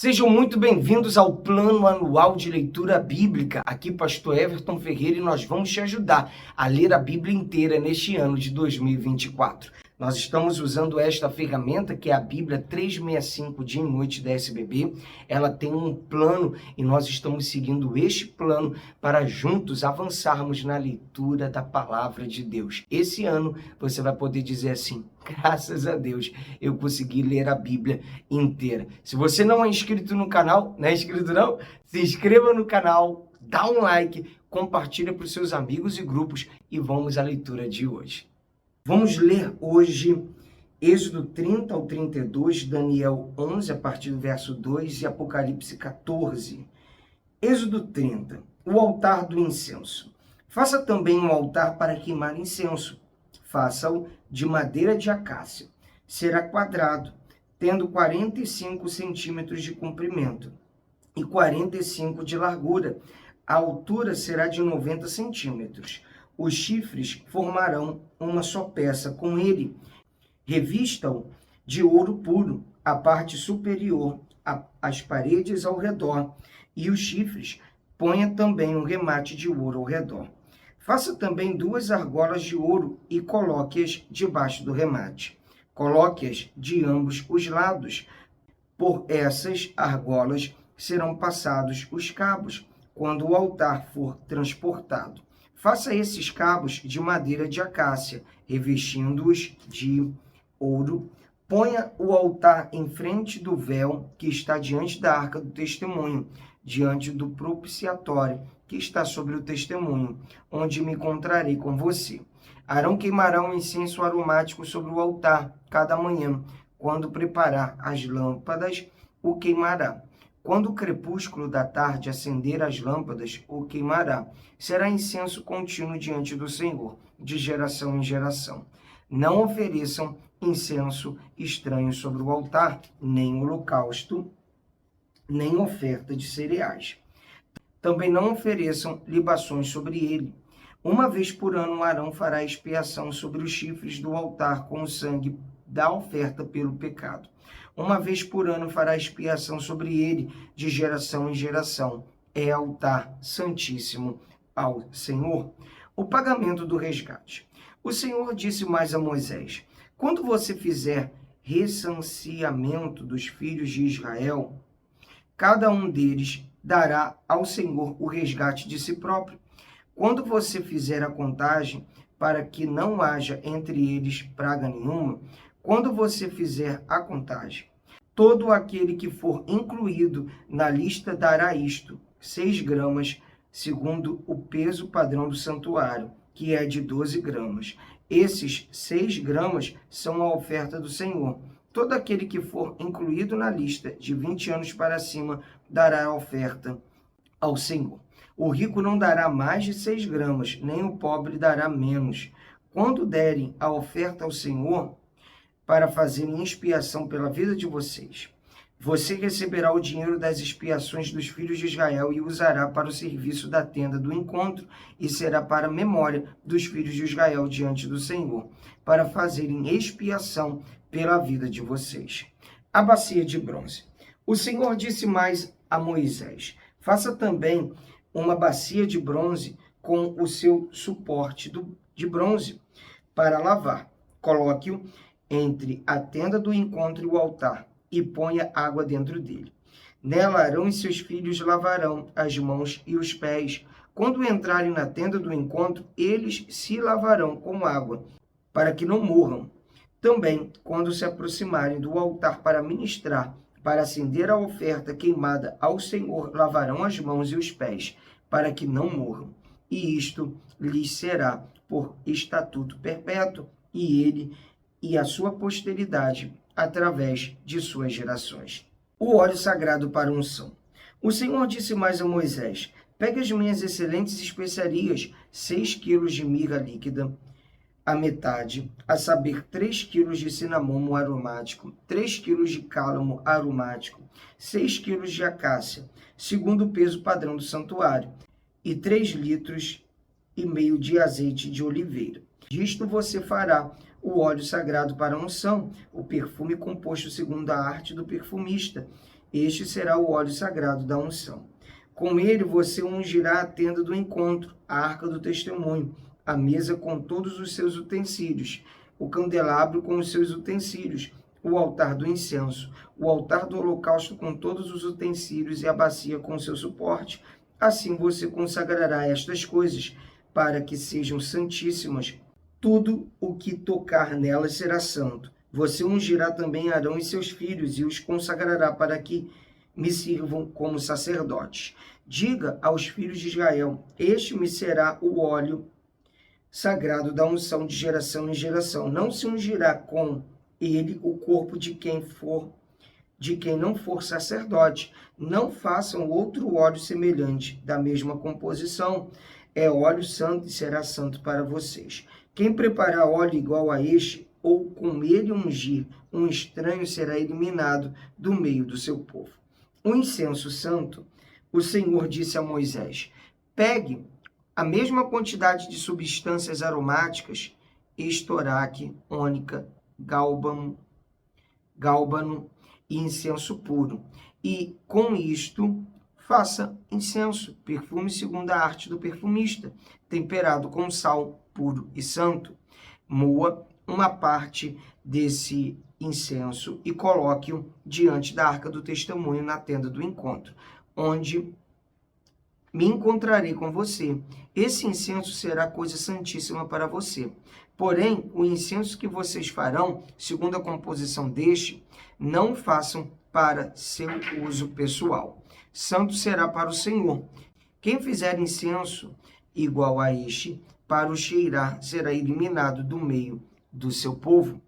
Sejam muito bem-vindos ao Plano Anual de Leitura Bíblica. Aqui, Pastor Everton Ferreira, e nós vamos te ajudar a ler a Bíblia inteira neste ano de 2024. Nós estamos usando esta ferramenta, que é a Bíblia 365 Dia e Noite da SBB. Ela tem um plano e nós estamos seguindo este plano para juntos avançarmos na leitura da Palavra de Deus. Esse ano você vai poder dizer assim: graças a Deus, eu consegui ler a Bíblia inteira. Se você não é inscrito no canal, não é inscrito não? Se inscreva no canal, dá um like, compartilha para os seus amigos e grupos e vamos à leitura de hoje. Vamos ler hoje Êxodo 30 ao 32, Daniel 11, a partir do verso 2 e Apocalipse 14. Êxodo 30, o altar do incenso. Faça também um altar para queimar incenso. Faça-o de madeira de acácia. Será quadrado, tendo 45 centímetros de comprimento e 45 de largura. A altura será de 90 centímetros. Os chifres formarão uma só peça com ele. Revista-o de ouro puro, a parte superior, as paredes ao redor, e os chifres ponha também um remate de ouro ao redor. Faça também 2 argolas de ouro e coloque-as debaixo do remate. Coloque-as de ambos os lados. Por essas argolas serão passados os cabos, quando o altar for transportado. Faça esses cabos de madeira de acácia, revestindo-os de ouro. Ponha o altar em frente do véu que está diante da arca do testemunho, diante do propiciatório que está sobre o testemunho, onde me encontrarei com você. Arão queimará um incenso aromático sobre o altar cada manhã. Quando preparar as lâmpadas, o queimará. Quando o crepúsculo da tarde acender as lâmpadas, o queimará. Será incenso contínuo diante do Senhor, de geração em geração. Não ofereçam incenso estranho sobre o altar, nem holocausto, nem oferta de cereais. Também não ofereçam libações sobre ele. Uma vez por ano, Arão fará expiação sobre os chifres do altar com o sangue da oferta pelo pecado. Uma vez por ano fará expiação sobre ele, de geração em geração. É altar santíssimo ao Senhor. O pagamento do resgate. O Senhor disse mais a Moisés: quando você fizer recenseamento dos filhos de Israel, cada um deles dará ao Senhor o resgate de si próprio. Quando você fizer a contagem, para que não haja entre eles praga nenhuma, quando você fizer a contagem, todo aquele que for incluído na lista dará isto: 6 gramas, segundo o peso padrão do santuário, que é de 12 gramas. Esses 6 gramas são a oferta do Senhor. Todo aquele que for incluído na lista de 20 anos para cima dará a oferta ao Senhor. O rico não dará mais de 6 gramas, nem o pobre dará menos. Quando derem a oferta ao Senhor, para fazerem expiação pela vida de vocês, você receberá o dinheiro das expiações dos filhos de Israel e usará para o serviço da tenda do encontro, e será para a memória dos filhos de Israel diante do Senhor, para fazerem expiação pela vida de vocês. A bacia de bronze. O Senhor disse mais a Moisés: faça também uma bacia de bronze com o seu suporte de bronze para lavar. Coloque-o entre a tenda do encontro e o altar, e ponha água dentro dele. Nela Arão e seus filhos lavarão as mãos e os pés. Quando entrarem na tenda do encontro, eles se lavarão com água, para que não morram. Também, quando se aproximarem do altar para ministrar, para acender a oferta queimada ao Senhor, lavarão as mãos e os pés, para que não morram. E isto lhes será por estatuto perpétuo, e ele e a sua posteridade através de suas gerações. O óleo sagrado para unção. O Senhor disse mais a Moisés: pegue as minhas excelentes especiarias, 6 quilos de mirra líquida, a metade, a saber, 3 quilos de cinamomo aromático, 3 quilos de cálamo aromático, 6 quilos de acácia, segundo o peso padrão do santuário, e 3,5 litros de azeite de oliveira. Disto você fará o óleo sagrado para a unção, o perfume composto segundo a arte do perfumista, Este será o óleo sagrado da unção. Com ele você ungirá a tenda do encontro, a arca do testemunho, a mesa com todos os seus utensílios, o candelabro com os seus utensílios, o altar do incenso, o altar do holocausto com todos os utensílios e a bacia com seu suporte. Assim você consagrará estas coisas, para que sejam santíssimas. Tudo o que tocar nelas será santo. Você ungirá também Arão e seus filhos e os consagrará para que me sirvam como sacerdotes. Diga aos filhos de Israel: este me será o óleo sagrado da unção de geração em geração. Não se ungirá com ele o corpo de quem não for sacerdote. Não façam outro óleo semelhante, da mesma composição. É óleo santo e será santo para vocês. Quem preparar óleo igual a este, ou com ele ungir um estranho, será eliminado do meio do seu povo. O incenso santo, o Senhor disse a Moisés: pegue a mesma quantidade de substâncias aromáticas, estoraque, ônica, gálbano e incenso puro, e com isto faça incenso, perfume segundo a arte do perfumista, temperado com sal puro e santo. Moa uma parte desse incenso e coloque-o diante da arca do testemunho na tenda do encontro, onde me encontrarei com você. Esse incenso será coisa santíssima para você. Porém, o incenso que vocês farão, segundo a composição deste, não façam para seu uso pessoal. Santo será para o Senhor. Quem fizer incenso igual a este, para o cheirar, será eliminado do meio do seu povo.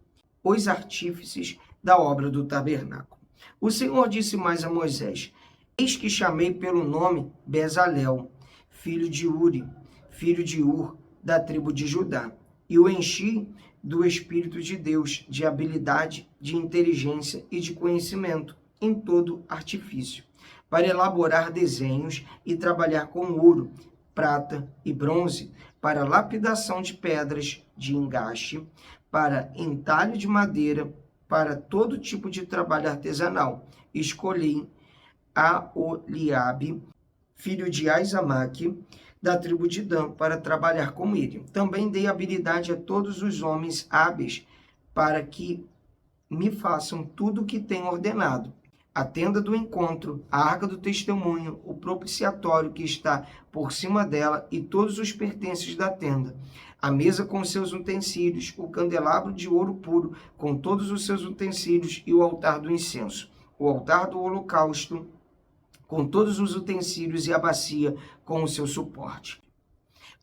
Os artífices da obra do tabernáculo. O Senhor disse mais a Moisés: eis que chamei pelo nome Bezalel, filho de Uri, filho de Ur, da tribo de Judá, e o enchi do Espírito de Deus, de habilidade, de inteligência e de conhecimento, em todo artifício, para elaborar desenhos e trabalhar com ouro, prata e bronze, para lapidação de pedras de engaste, para entalho de madeira, para todo tipo de trabalho artesanal. Escolhi Aholiabe, filho de Aizamaque, da tribo de Dan, para trabalhar com ele. Também dei habilidade a todos os homens hábeis, para que me façam tudo o que tenho ordenado. A tenda do encontro, a arca do testemunho, o propiciatório que está por cima dela e todos os pertences da tenda, a mesa com seus utensílios, o candelabro de ouro puro com todos os seus utensílios e o altar do incenso, o altar do holocausto com todos os utensílios e a bacia com o seu suporte.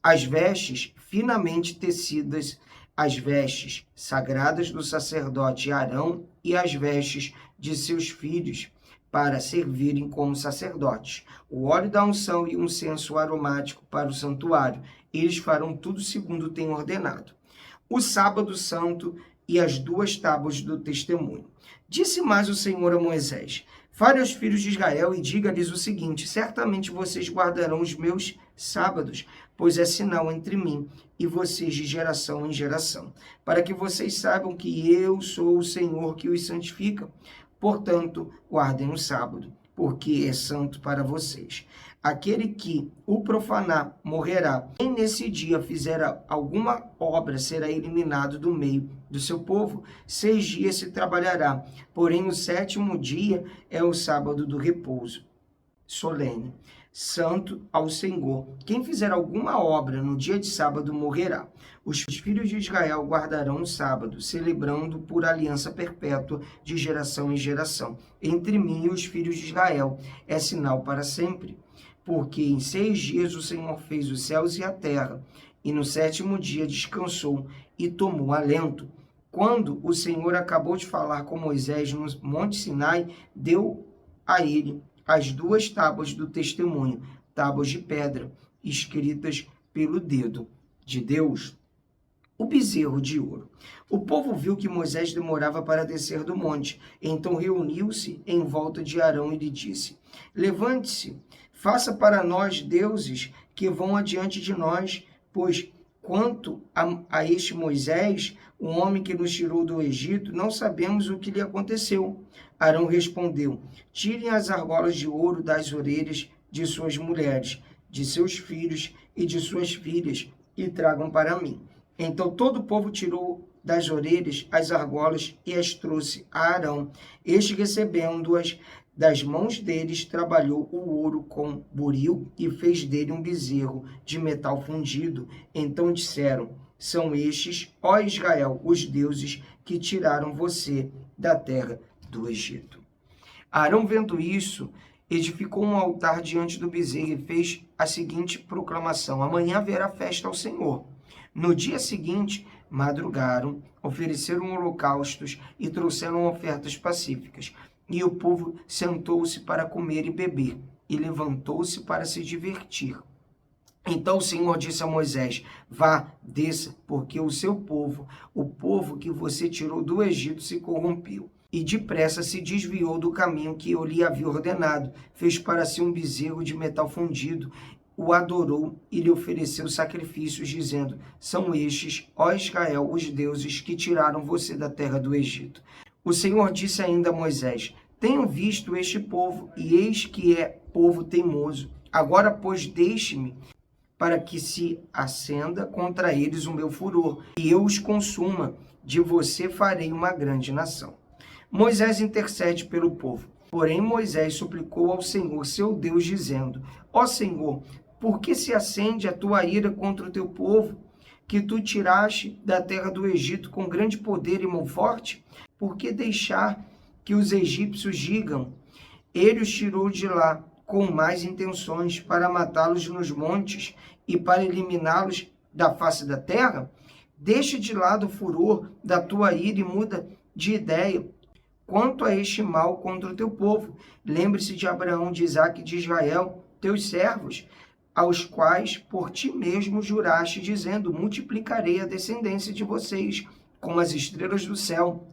As vestes finamente tecidas, as vestes sagradas do sacerdote Arão e as vestes de seus filhos para servirem como sacerdotes, o óleo da unção e um incenso aromático para o santuário. Eles farão tudo segundo tem ordenado. O sábado santo e as 2 tábuas do testemunho. Disse mais o Senhor a Moisés: fale aos filhos de Israel e diga-lhes o seguinte: certamente vocês guardarão os meus sábados, pois é sinal entre mim e vocês de geração em geração, para que vocês saibam que eu sou o Senhor que os santifica. Portanto, guardem o sábado, porque é santo para vocês. Aquele que o profanar morrerá. Quem nesse dia fizer alguma obra será eliminado do meio do seu povo. 6 dias se trabalhará, porém o 7º dia é o sábado do repouso solene, santo ao Senhor. Quem fizer alguma obra no dia de sábado morrerá. Os filhos de Israel guardarão o sábado, celebrando por aliança perpétua de geração em geração. Entre mim e os filhos de Israel é sinal para sempre. Porque em 6 dias o Senhor fez os céus e a terra, e no 7º dia descansou e tomou alento. Quando o Senhor acabou de falar com Moisés no Monte Sinai, deu a ele as 2 tábuas do testemunho, tábuas de pedra, escritas pelo dedo de Deus. O bezerro de ouro. O povo viu que Moisés demorava para descer do monte, então reuniu-se em volta de Arão e lhe disse: levante-se, faça para nós deuses que vão adiante de nós, pois quanto a este Moisés, o homem que nos tirou do Egito, não sabemos o que lhe aconteceu. Arão respondeu: tirem as argolas de ouro das orelhas de suas mulheres, de seus filhos e de suas filhas, e tragam para mim. Então todo o povo tirou das orelhas as argolas e as trouxe a Arão. Este, recebendo-as das mãos deles, trabalhou o ouro com buril e fez dele um bezerro de metal fundido. Então disseram: são estes, ó Israel, os deuses que tiraram você da terra do Egito. Arão, vendo isso, edificou um altar diante do bezerro e fez a seguinte proclamação: amanhã haverá festa ao Senhor. No dia seguinte, madrugaram, ofereceram holocaustos e trouxeram ofertas pacíficas. E o povo sentou-se para comer e beber, e levantou-se para se divertir. Então o Senhor disse a Moisés: vá, desça, porque o seu povo, o povo que você tirou do Egito, se corrompeu. E depressa se desviou do caminho que eu lhe havia ordenado. Fez para si um bezerro de metal fundido, o adorou e lhe ofereceu sacrifícios, dizendo: são estes, ó Israel, os deuses que tiraram você da terra do Egito. O Senhor disse ainda a Moisés: tenho visto este povo, e eis que é povo teimoso. Agora, pois, deixe-me, para que se acenda contra eles o meu furor, e eu os consuma. De você farei uma grande nação. Moisés intercede pelo povo. Porém, Moisés suplicou ao Senhor, seu Deus, dizendo: ó Senhor, por que se acende a tua ira contra o teu povo, que tu tiraste da terra do Egito com grande poder e mão forte? Por que deixar que os egípcios digam: ele os tirou de lá com más intenções, para matá-los nos montes e para eliminá-los da face da terra? Deixa de lado o furor da tua ira e muda de ideia quanto a este mal contra o teu povo. Lembre-se de Abraão, de Isaque e de Israel, teus servos, aos quais por ti mesmo juraste, dizendo: multiplicarei a descendência de vocês como as estrelas do céu,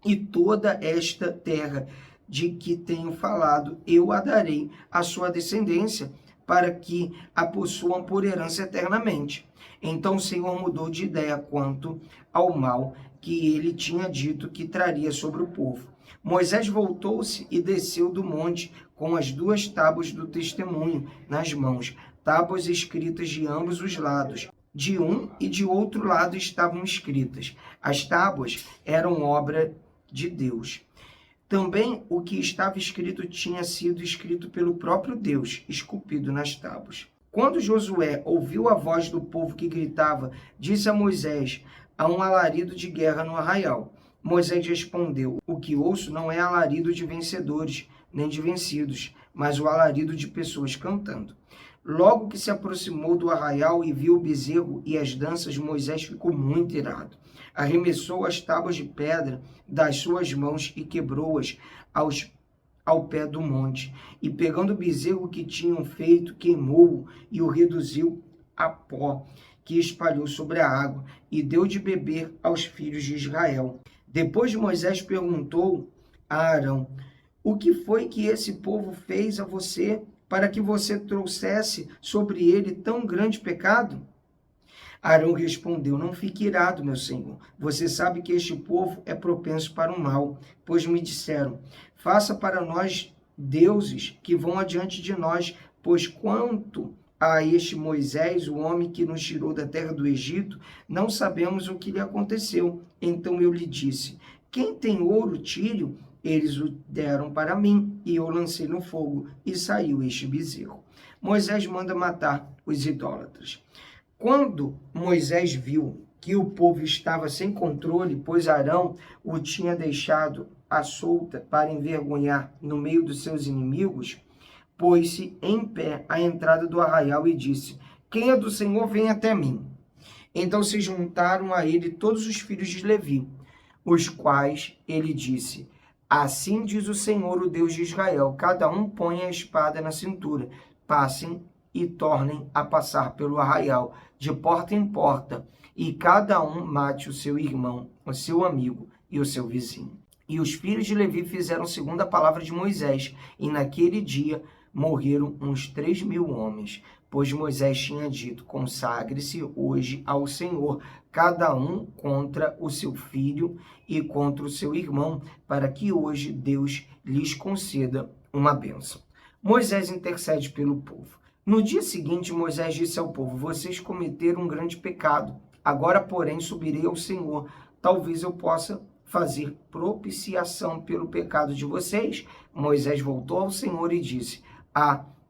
e toda esta terra de que tenho falado, eu a darei à sua descendência, para que a possuam por herança eternamente. Então o Senhor mudou de ideia quanto ao mal que ele tinha dito que traria sobre o povo. Moisés voltou-se e desceu do monte com as 2 tábuas do testemunho nas mãos, tábuas escritas de ambos os lados. De um e de outro lado estavam escritas. As tábuas eram obra de Deus. Também o que estava escrito tinha sido escrito pelo próprio Deus, esculpido nas tábuas. Quando Josué ouviu a voz do povo que gritava, disse a Moisés: há um alarido de guerra no arraial. Moisés respondeu: o que ouço não é alarido de vencedores, nem de vencidos, mas o alarido de pessoas cantando. Logo que se aproximou do arraial e viu o bezerro e as danças, Moisés ficou muito irado. Arremessou as tábuas de pedra das suas mãos e quebrou-as ao pé do monte. E pegando o bezerro que tinham feito, queimou-o e o reduziu a pó, que espalhou sobre a água, e deu de beber aos filhos de Israel. Depois Moisés perguntou a Arão: o que foi que esse povo fez a você, para que você trouxesse sobre ele tão grande pecado? Arão respondeu: não fique irado, meu senhor. Você sabe que este povo é propenso para o mal, pois me disseram: faça para nós deuses que vão adiante de nós, pois quanto a este Moisés, o homem que nos tirou da terra do Egito, não sabemos o que lhe aconteceu. Então eu lhe disse: quem tem ouro, tire-o. Eles o deram para mim, e eu lancei no fogo, e saiu este bezerro. Moisés manda matar os idólatras. Quando Moisés viu que o povo estava sem controle, pois Arão o tinha deixado à solta para envergonhar no meio dos seus inimigos, pôs-se em pé à entrada do arraial e disse: quem é do Senhor, vem até mim. Então se juntaram a ele todos os filhos de Levi, os quais ele disse: assim diz o Senhor, o Deus de Israel, cada um põe a espada na cintura, passem e tornem a passar pelo arraial, de porta em porta, e cada um mate o seu irmão, o seu amigo e o seu vizinho. E os filhos de Levi fizeram segundo a palavra de Moisés, e naquele dia morreram uns 3.000 homens, pois Moisés tinha dito: consagre-se hoje ao Senhor, cada um contra o seu filho e contra o seu irmão, para que hoje Deus lhes conceda uma bênção. Moisés intercede pelo povo. No dia seguinte, Moisés disse ao povo: vocês cometeram um grande pecado. Agora, porém, subirei ao Senhor. Talvez eu possa fazer propiciação pelo pecado de vocês. Moisés voltou ao Senhor e disse: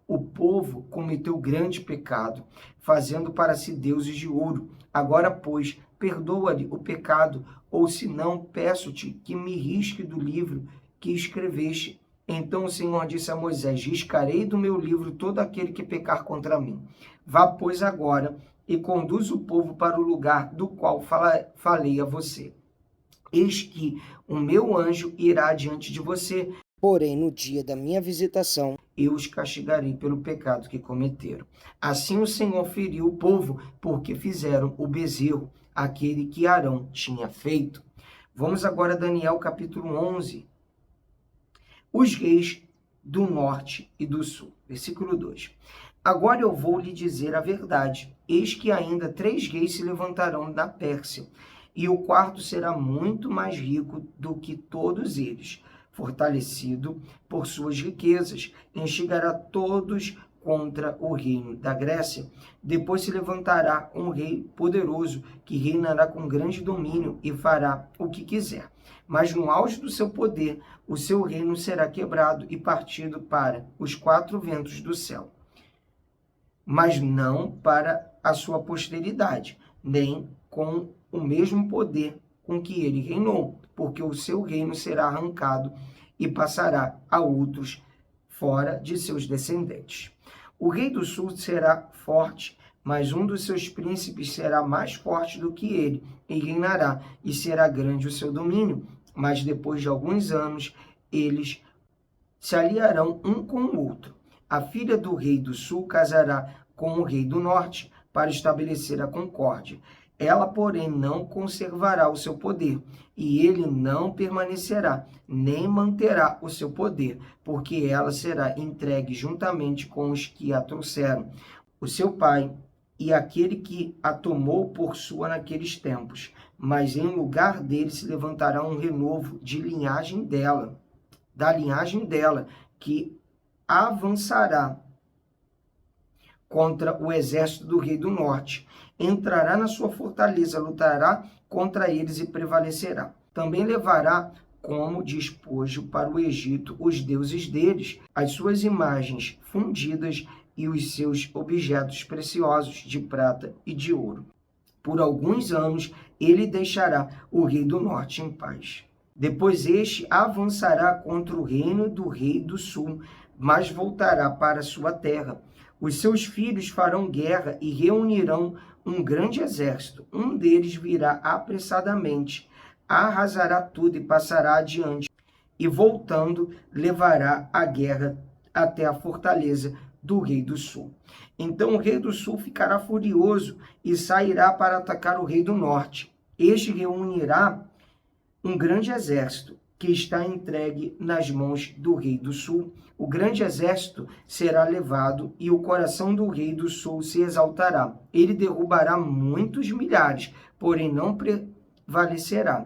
o povo cometeu grande pecado, fazendo para si deuses de ouro. Agora, pois, perdoa-lhe o pecado, ou se não, peço-te que me risque do livro que escreveste. Então o Senhor disse a Moisés: riscarei do meu livro todo aquele que pecar contra mim. Vá, pois, agora e conduz o povo para o lugar do qual falei a você. Eis que o meu anjo irá diante de você, porém no dia da minha visitação eu os castigarei pelo pecado que cometeram. Assim o Senhor feriu o povo, porque fizeram o bezerro, aquele que Arão tinha feito. Vamos agora a Daniel capítulo 11. Os reis do norte e do sul. Versículo 2. Agora eu vou lhe dizer a verdade. Eis que ainda 3 reis se levantarão da Pérsia, e o quarto será muito mais rico do que todos eles, fortalecido por suas riquezas, instigará todos contra o reino da Grécia. Depois se levantará um rei poderoso, que reinará com grande domínio e fará o que quiser. Mas no auge do seu poder, o seu reino será quebrado e partido para os 4 ventos do céu, mas não para a sua posteridade, nem com o mesmo poder com que ele reinou, porque o seu reino será arrancado e passará a outros fora de seus descendentes. O rei do sul será forte, mas um dos seus príncipes será mais forte do que ele, e reinará, e será grande o seu domínio. Mas depois de alguns anos, eles se aliarão um com o outro. A filha do rei do sul casará com o rei do norte, para estabelecer a concórdia. Ela, porém, não conservará o seu poder, e ele não permanecerá, nem manterá o seu poder, porque ela será entregue juntamente com os que a trouxeram, o seu pai e aquele que a tomou por sua naqueles tempos. Mas em lugar dele se levantará um renovo de linhagem dela, da linhagem dela, que avançará contra o exército do rei do norte. Entrará na sua fortaleza, lutará contra eles e prevalecerá. Também levará como despojo para o Egito os deuses deles, as suas imagens fundidas e os seus objetos preciosos de prata e de ouro. Por alguns anos ele deixará o rei do norte em paz. Depois este avançará contra o reino do rei do sul, mas voltará para sua terra. Os seus filhos farão guerra e reunirão um grande exército. Um deles virá apressadamente, arrasará tudo e passará adiante, e voltando levará a guerra até a fortaleza do rei do sul. Então o rei do sul ficará furioso e sairá para atacar o rei do norte. Este reunirá um grande exército que está entregue nas mãos do rei do sul. O grande exército será levado e o coração do rei do sul se exaltará. Ele derrubará muitos milhares, porém não prevalecerá,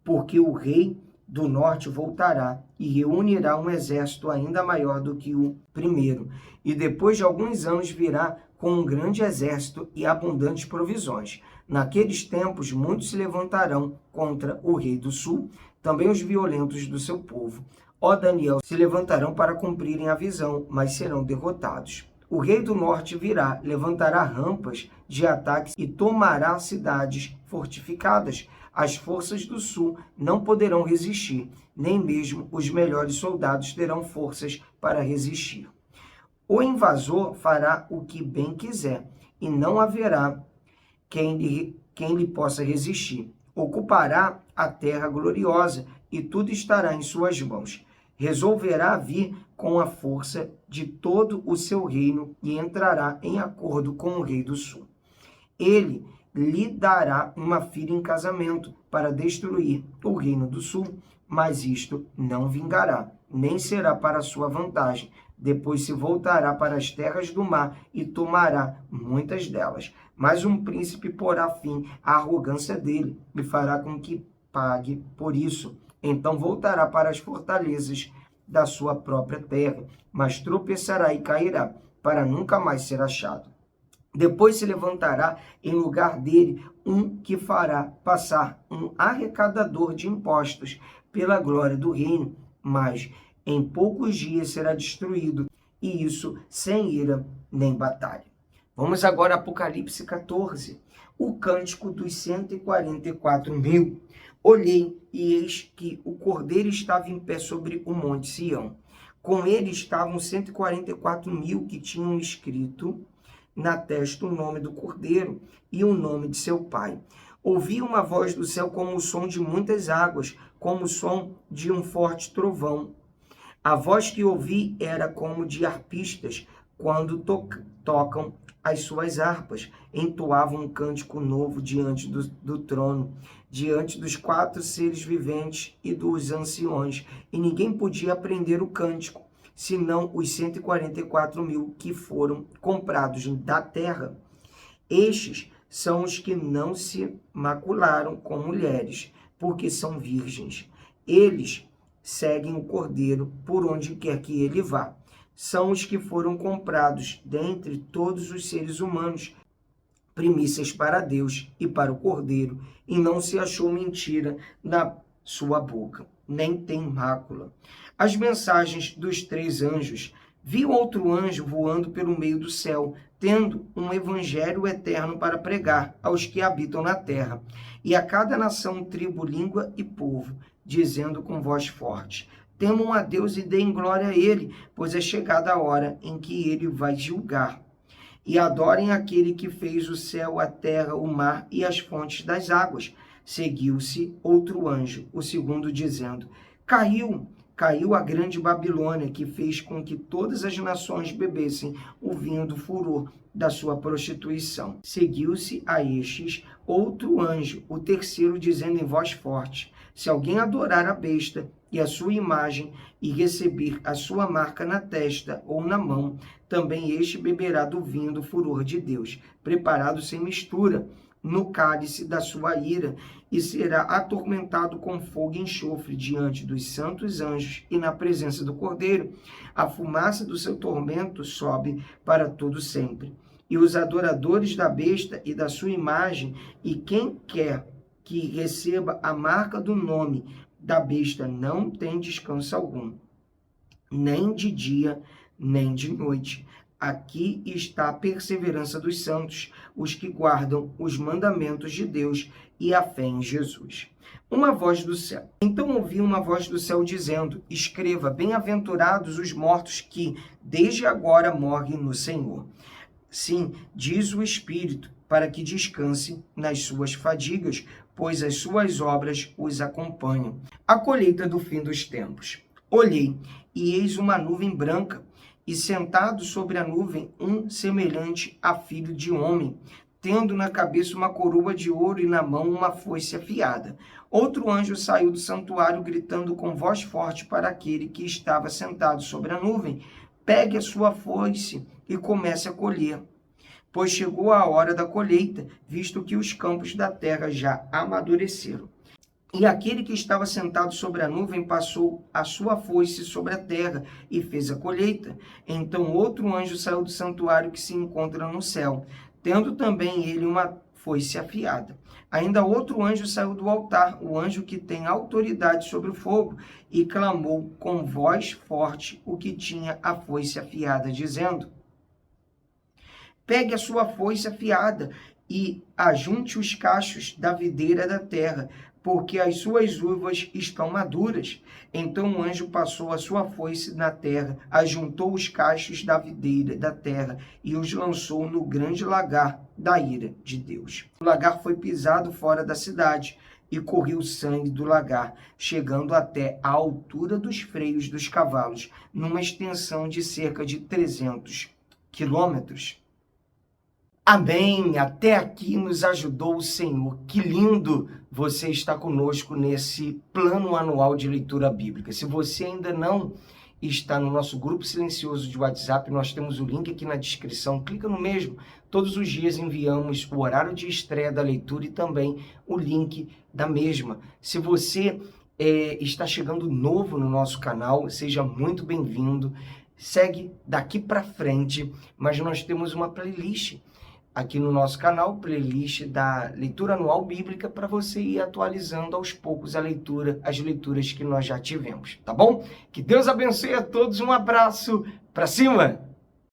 porque o rei do norte voltará e reunirá um exército ainda maior do que o primeiro. E depois de alguns anos virá com um grande exército e abundantes provisões. Naqueles tempos, muitos se levantarão contra o rei do sul, também os violentos do seu povo. Ó Daniel, se levantarão para cumprirem a visão, mas serão derrotados. O rei do norte virá, levantará rampas de ataques e tomará cidades fortificadas. As forças do sul não poderão resistir, nem mesmo os melhores soldados terão forças para resistir. O invasor fará o que bem quiser, e não haverá quem lhe possa resistir. Ocupará a terra gloriosa, e tudo estará em suas mãos. Resolverá vir com a força de todo o seu reino e entrará em acordo com o rei do sul. Ele lhe dará uma filha em casamento para destruir o reino do sul, mas isto não vingará, nem será para sua vantagem. Depois se voltará para as terras do mar e tomará muitas delas. Mas um príncipe porá fim à arrogância dele e fará com que pague por isso. Então voltará para as fortalezas da sua própria terra, mas tropeçará e cairá, para nunca mais ser achado. Depois se levantará em lugar dele um que fará passar um arrecadador de impostos pela glória do reino, mas em poucos dias será destruído, e isso sem ira nem batalha. Vamos agora a Apocalipse 14, o cântico dos 144.000. Olhei, e eis que o Cordeiro estava em pé sobre o monte Sião. Com ele estavam 144.000 que tinham escrito na testa o nome do Cordeiro e o nome de seu pai. Ouvi uma voz do céu como o som de muitas águas, como o som de um forte trovão. A voz que ouvi era como de arpistas, quando tocam as suas harpas, entoavam um cântico novo diante do trono, diante dos 4 seres viventes e dos anciões, e ninguém podia aprender o cântico, senão os 144.000 que foram comprados da terra. Estes são os que não se macularam com mulheres, porque são virgens. Eles seguem o Cordeiro por onde quer que ele vá. São os que foram comprados dentre todos os seres humanos, primícias para Deus e para o Cordeiro, e não se achou mentira na sua boca, nem tem mácula. As mensagens dos 3 anjos. Vi outro anjo voando pelo meio do céu, tendo um evangelho eterno para pregar aos que habitam na terra, e a cada nação, tribo, língua e povo, dizendo com voz forte: temam a Deus e deem glória a ele, pois é chegada a hora em que ele vai julgar. E adorem aquele que fez o céu, a terra, o mar e as fontes das águas. Seguiu-se outro anjo, o segundo, dizendo: Caiu a grande Babilônia, que fez com que todas as nações bebessem o vinho do furor da sua prostituição. Seguiu-se a estes outro anjo, o terceiro, dizendo em voz forte: se alguém adorar a besta e a sua imagem e receber a sua marca na testa ou na mão, também este beberá do vinho do furor de Deus, preparado sem mistura, no cálice da sua ira, e será atormentado com fogo e enxofre diante dos santos anjos e na presença do Cordeiro. A fumaça do seu tormento sobe para todo sempre. E os adoradores da besta e da sua imagem, e quem quer que receba a marca do nome da besta, não tem descanso algum, nem de dia, nem de noite. Aqui está a perseverança dos santos, os que guardam os mandamentos de Deus e a fé em Jesus. Uma voz do céu. Então ouvi uma voz do céu dizendo: escreva, bem-aventurados os mortos que desde agora morrem no Senhor. Sim, diz o Espírito, para que descanse nas suas fadigas, pois as suas obras os acompanham. A colheita do fim dos tempos. Olhei, e eis uma nuvem branca, e sentado sobre a nuvem um semelhante a filho de homem, tendo na cabeça uma coroa de ouro e na mão uma foice afiada. Outro anjo saiu do santuário, gritando com voz forte para aquele que estava sentado sobre a nuvem: pegue a sua foice e comece a colher, pois chegou a hora da colheita, visto que os campos da terra já amadureceram. E aquele que estava sentado sobre a nuvem passou a sua foice sobre a terra e fez a colheita. Então outro anjo saiu do santuário que se encontra no céu, tendo também ele uma foice afiada. Ainda outro anjo saiu do altar, o anjo que tem autoridade sobre o fogo, e clamou com voz forte o que tinha a foice afiada, dizendo: pegue a sua foice afiada e ajunte os cachos da videira da terra, porque as suas uvas estão maduras. Então o anjo passou a sua foice na terra, ajuntou os cachos da videira da terra e os lançou no grande lagar da ira de Deus. O lagar foi pisado fora da cidade e correu sangue do lagar, chegando até a altura dos freios dos cavalos, numa extensão de cerca de 300 quilômetros. Amém! Até aqui nos ajudou o Senhor. Que lindo você está conosco nesse plano anual de leitura bíblica. Se você ainda não e está no nosso grupo silencioso de WhatsApp. Nós temos o link aqui na descrição, clica no mesmo. Todos os dias enviamos o horário de estreia da leitura e também o link da mesma. Se você está chegando novo no nosso canal, seja muito bem-vindo. Segue daqui para frente, mas nós temos uma playlist aqui no nosso canal, playlist da leitura anual bíblica, para você ir atualizando aos poucos as leituras que nós já tivemos, tá bom? Que Deus abençoe a todos, um abraço, para cima!